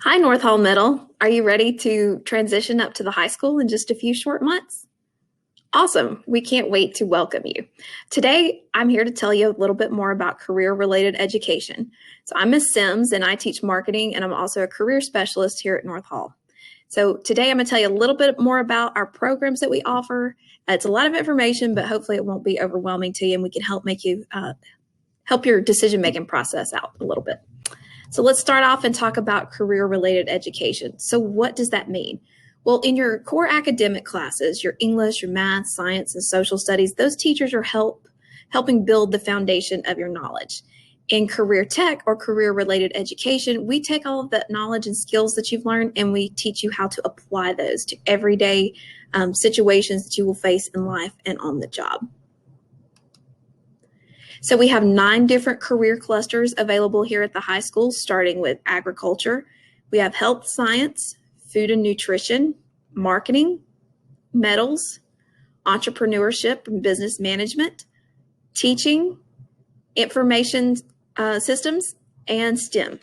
Hi, North Hall Middle. Are you ready to transition up to the high school in just a few short months? Awesome. We can't wait to welcome you. Today, I'm here to tell you a little bit more about career-related education. So I'm Ms. Sims, and I teach marketing, and I'm also a career specialist here at North Hall. So today, I'm going to tell you a little bit more about our programs that we offer. It's a lot of information, but hopefully it won't be overwhelming to you, and we can help make you help your decision-making process out a little bit. So let's start off and talk about career-related education. So what does that mean? Well, in your core academic classes, your English, your math, science, and social studies, those teachers are helping build the foundation of your knowledge. In career tech or career-related education, we take all of that knowledge and skills that you've learned and we teach you how to apply those to everyday situations that you will face in life and on the job. So we have 9 different career clusters available here at the high school, starting with agriculture. We have health science, food and nutrition, marketing, metals, entrepreneurship and business management, teaching, information systems, and STEM.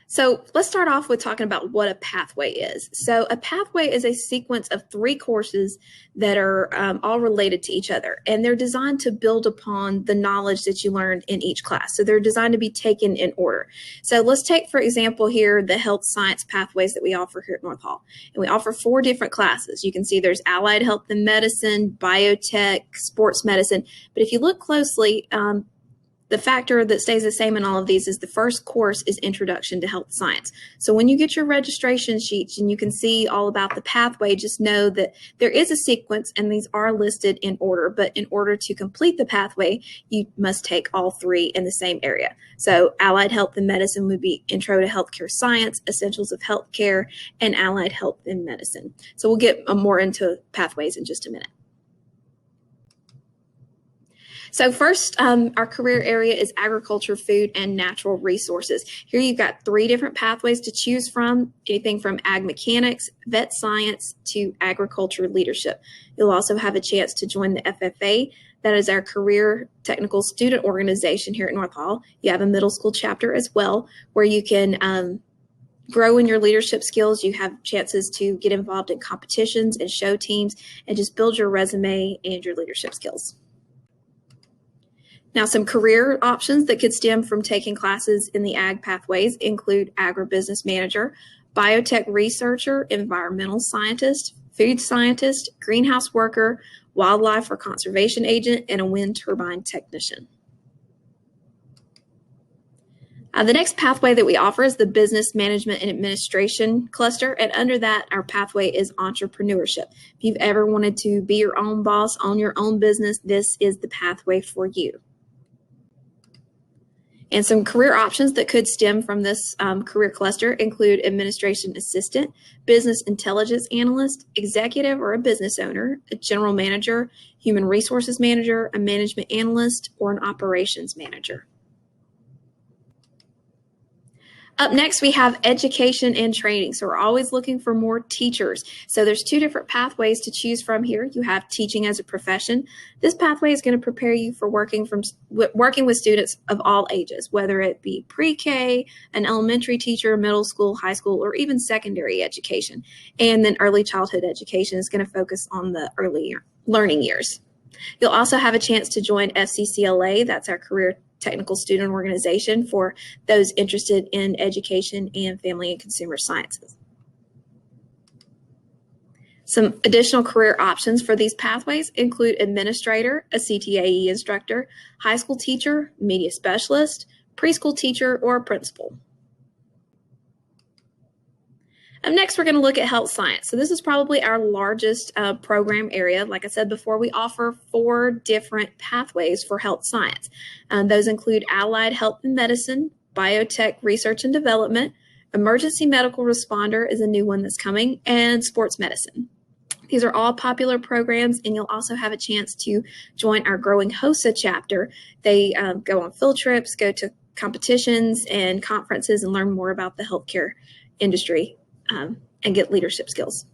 So let's start off with talking about what a pathway is. So a pathway is a sequence of 3 courses that are all related to each other, and they're designed to build upon the knowledge that you learned in each class. So they're designed to be taken in order. So let's take, for example, here the health science pathways that we offer here at North Hall. And we offer 4 different classes. You can see there's allied health and medicine, biotech, sports medicine. But if you look closely, the factor that stays the same in all of these is the first course is Introduction to Health Science. So when you get your registration sheets and you can see all about the pathway, just know that there is a sequence and these are listed in order. But in order to complete the pathway, you must take all 3 in the same area. So Allied Health and Medicine would be Intro to Healthcare Science, Essentials of Healthcare, and Allied Health and Medicine. So we'll get more into pathways in just a minute. So first, our career area is agriculture, food, and natural resources. Here you've got 3 different pathways to choose from, anything from ag mechanics, vet science, to agriculture leadership. You'll also have a chance to join the FFA. That is our career technical student organization here at North Hall. You have a middle school chapter as well, where you can grow in your leadership skills. You have chances to get involved in competitions and show teams and just build your resume and your leadership skills. Now, some career options that could stem from taking classes in the ag pathways include agribusiness manager, biotech researcher, environmental scientist, food scientist, greenhouse worker, wildlife or conservation agent, and a wind turbine technician. The next pathway that we offer is the Business Management and Administration cluster, and under that, our pathway is entrepreneurship. If you've ever wanted to be your own boss, own your own business, this is the pathway for you. And some career options that could stem from this career cluster include administration assistant, business intelligence analyst, executive or a business owner, a general manager, human resources manager, a management analyst, or an operations manager. Up next, we have education and training. So we're always looking for more teachers. So there's 2 different pathways to choose from here. You have teaching as a profession. This pathway is going to prepare you for working with students of all ages, whether it be pre-K, an elementary teacher, middle school, high school, or even secondary education. And then early childhood education is going to focus on the early learning years. You'll also have a chance to join FCCLA. That's our career technical student organization for those interested in education and family and consumer sciences. Some additional career options for these pathways include administrator, a CTAE instructor, high school teacher, media specialist, preschool teacher, or a principal. Next, we're going to look at health science. So this is probably our largest program area. Like I said before, we offer 4 different pathways for health science. Those include allied health and medicine, biotech research and development, emergency medical responder is a new one that's coming, and sports medicine. These are all popular programs, and you'll also have a chance to join our growing HOSA chapter. They go on field trips, go to competitions and conferences, and learn more about the healthcare industry. And get leadership skills.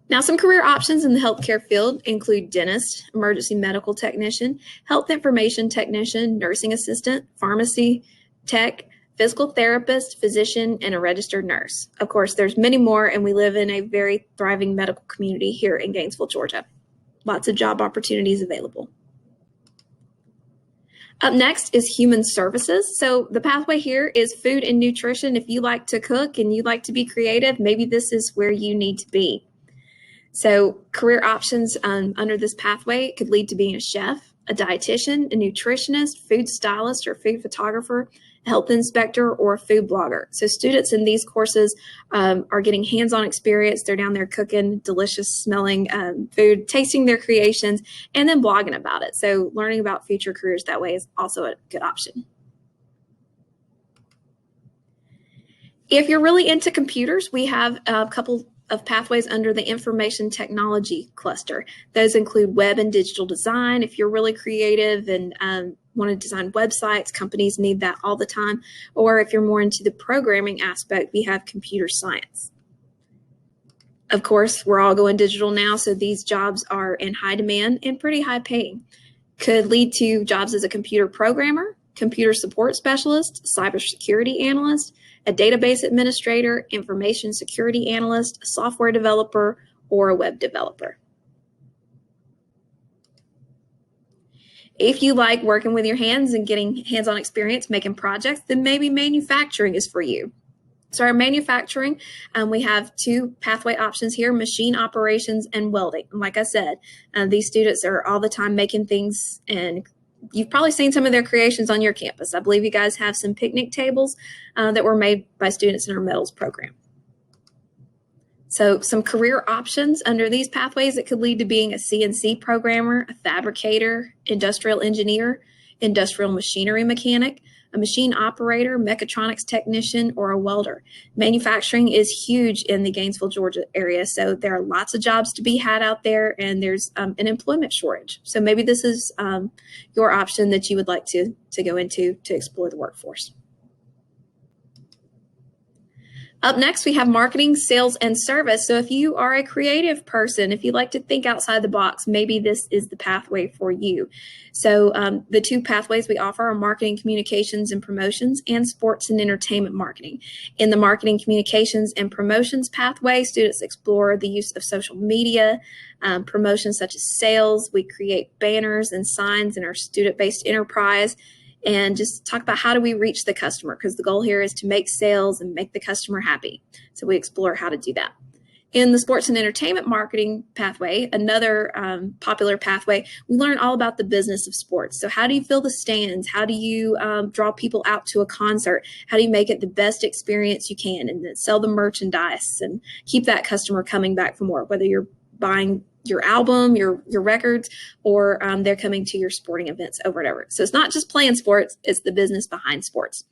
Now, some career options in the healthcare field include dentist, emergency medical technician, health information technician, nursing assistant, pharmacy, tech, physical therapist, physician, and a registered nurse. Of course, there's many more, and we live in a very thriving medical community here in Gainesville, Georgia. Lots of job opportunities available. Up next is human services. So the pathway here is food and nutrition. If you like to cook and you like to be creative, maybe this is where you need to be. So career options under this pathway could lead to being a chef, a dietitian, a nutritionist, food stylist or food photographer, a health inspector, or a food blogger. So students in these courses are getting hands-on experience. They're down there cooking delicious smelling food, tasting their creations, and then blogging about it. So learning about future careers that way is also a good option. If you're really into computers, we have a couple of pathways under the information technology cluster. Those include web and digital design. If you're really creative and want to design websites, companies need that all the time. Or if you're more into the programming aspect, we have computer science. Of course, we're all going digital now, so these jobs are in high demand and pretty high paying. Could lead to jobs as a computer programmer, computer support specialist, cybersecurity analyst, a database administrator, information security analyst, a software developer, or a web developer. If you like working with your hands and getting hands-on experience making projects, then maybe manufacturing is for you. So our manufacturing, we have two pathway options here, machine operations and welding. And like I said, these students are all the time making things, and you've probably seen some of their creations on your campus. I believe you guys have some picnic tables that were made by students in our metals program. So some career options under these pathways that could lead to being a CNC programmer, a fabricator, industrial engineer, industrial machinery mechanic, a machine operator, mechatronics technician, or a welder. Manufacturing is huge in the Gainesville, Georgia area, so there are lots of jobs to be had out there, and there's an employment shortage. So maybe this is your option that you would like to go into to explore the workforce. Up next, we have marketing, sales, and service. So if you are a creative person, if you like to think outside the box, maybe this is the pathway for you. So the two pathways we offer are marketing, communications, and promotions, and sports and entertainment marketing. In the marketing, communications, and promotions pathway, students explore the use of social media, promotions such as sales. We create banners and signs in our student-based enterprise, and just talk about how do we reach the customer, because the goal here is to make sales and make the customer happy. So we explore how to do that. In the sports and entertainment marketing pathway, another popular pathway, we learn all about the business of sports. So how do you fill the stands? How do you draw people out to a concert? How do you make it the best experience you can, and then sell the merchandise and keep that customer coming back for more, whether you're buying your album, your records, or they're coming to your sporting events over and over. So it's not just playing sports, it's the business behind sports.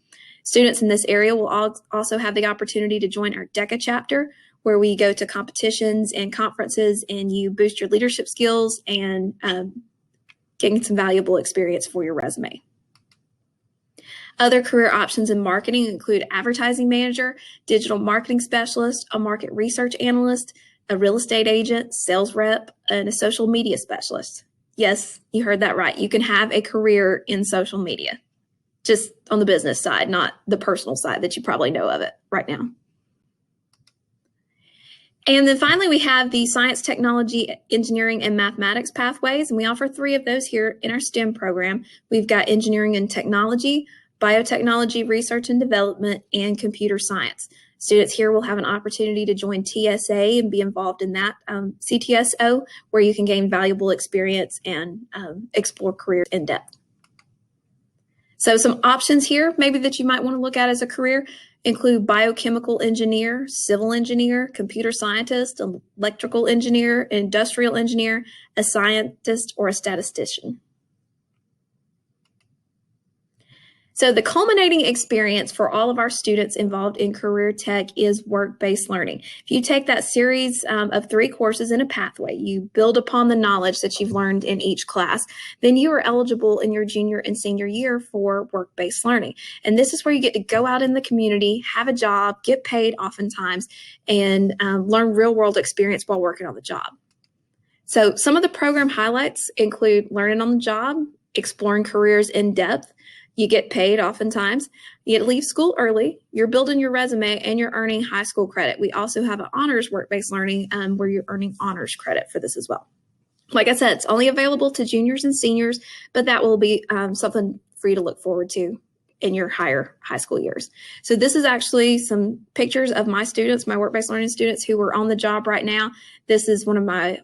Students in this area will also have the opportunity to join our DECA chapter, where we go to competitions and conferences, and you boost your leadership skills and gain some valuable experience for your resume. Other career options in marketing include advertising manager, digital marketing specialist, a market research analyst, a real estate agent, sales rep, and a social media specialist. Yes, you heard that right. You can have a career in social media, just on the business side, not the personal side that you probably know of it right now. And then finally, we have the science, technology, engineering, and mathematics pathways, and we offer 3 of those here in our STEM program. We've got engineering and technology, biotechnology, research and development, and computer science. Students here will have an opportunity to join TSA and be involved in that CTSO, where you can gain valuable experience and explore careers in depth. So some options here maybe that you might want to look at as a career include biochemical engineer, civil engineer, computer scientist, electrical engineer, industrial engineer, a scientist, or a statistician. So the culminating experience for all of our students involved in career tech is work-based learning. If you take that series of 3 courses in a pathway, you build upon the knowledge that you've learned in each class, then you are eligible in your junior and senior year for work-based learning. And this is where you get to go out in the community, have a job, get paid oftentimes, and learn real-world experience while working on the job. So some of the program highlights include learning on the job, exploring careers in depth, You get paid oftentimes. You leave school early. You're building your resume and you're earning high school credit. We also have an honors work-based learning where you're earning honors credit for this as well. Like I said, it's only available to juniors and seniors, but that will be something for you to look forward to in your higher high school years. So this is actually some pictures of my students, my work-based learning students who are on the job right now. This is one of my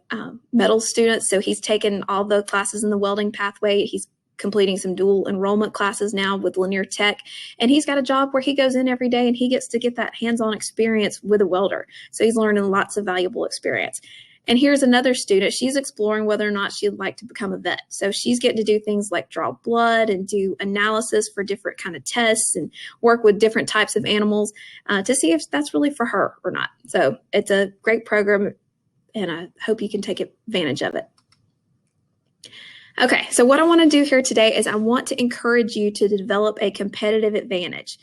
metal students. So he's taken all the classes in the welding pathway. He's completing some dual enrollment classes now with Linear Tech. And he's got a job where he goes in every day and he gets to get that hands-on experience with a welder. So he's learning lots of valuable experience. And here's another student. She's exploring whether or not she'd like to become a vet. So she's getting to do things like draw blood and do analysis for different kind of tests and work with different types of animals to see if that's really for her or not. So it's a great program, and I hope you can take advantage of it. Okay, so what I want to do here today is I want to encourage you to develop a competitive advantage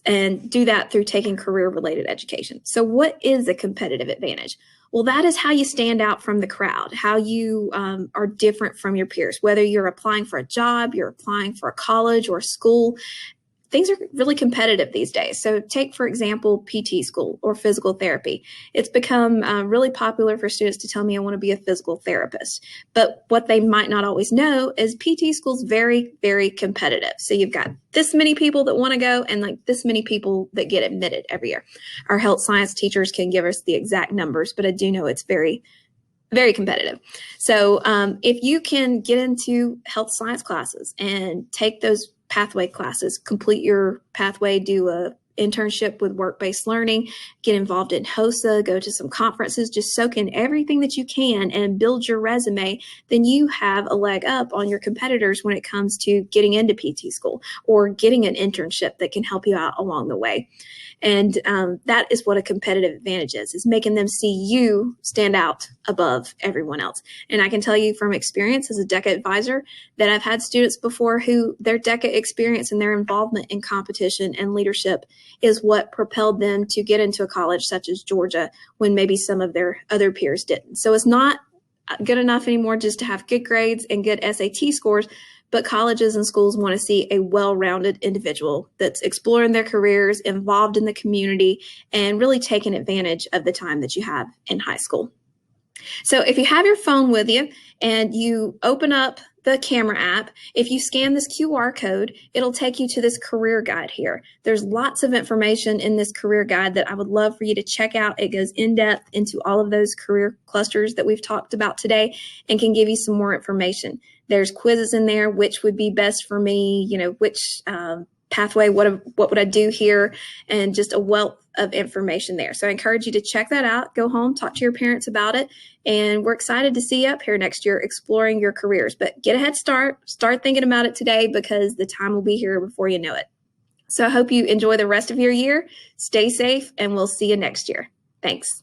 and do that through taking career-related education. So what is a competitive advantage? Well, that is how you stand out from the crowd, how you are different from your peers, whether you're applying for a job, you're applying for a college or a school. Things are really competitive these days. So take, for example, PT school or physical therapy. It's become really popular for students to tell me I want to be a physical therapist. But what they might not always know is PT school is very, very competitive. So you've got this many people that want to go and like this many people that get admitted every year. Our health science teachers can give us the exact numbers, but I do know it's very, very competitive. So if you can get into health science classes and take those pathway classes, complete your pathway, do a internship with work-based learning, get involved in HOSA, go to some conferences, just soak in everything that you can and build your resume, then you have a leg up on your competitors when it comes to getting into PT school or getting an internship that can help you out along the way. And that is what a competitive advantage is making them see you stand out above everyone else. And I can tell you from experience as a DECA advisor that I've had students before who their DECA experience and their involvement in competition and leadership is what propelled them to get into a college such as Georgia when maybe some of their other peers didn't. So it's not good enough anymore just to have good grades and good SAT scores, but colleges and schools want to see a well-rounded individual that's exploring their careers, involved in the community, and really taking advantage of the time that you have in high school. So if you have your phone with you and you open up the camera app, if you scan this QR code, it'll take you to this career guide here. There's lots of information in this career guide that I would love for you to check out. It goes in depth into all of those career clusters that we've talked about today and can give you some more information. There's quizzes in there, which would be best for me, you know, which pathway, what would I do here, and just a wealth of information there. So I encourage you to check that out, go home, talk to your parents about it, and we're excited to see you up here next year exploring your careers. But get a head start thinking about it today because the time will be here before you know it. So I hope you enjoy the rest of your year, stay safe, and we'll see you next year. Thanks.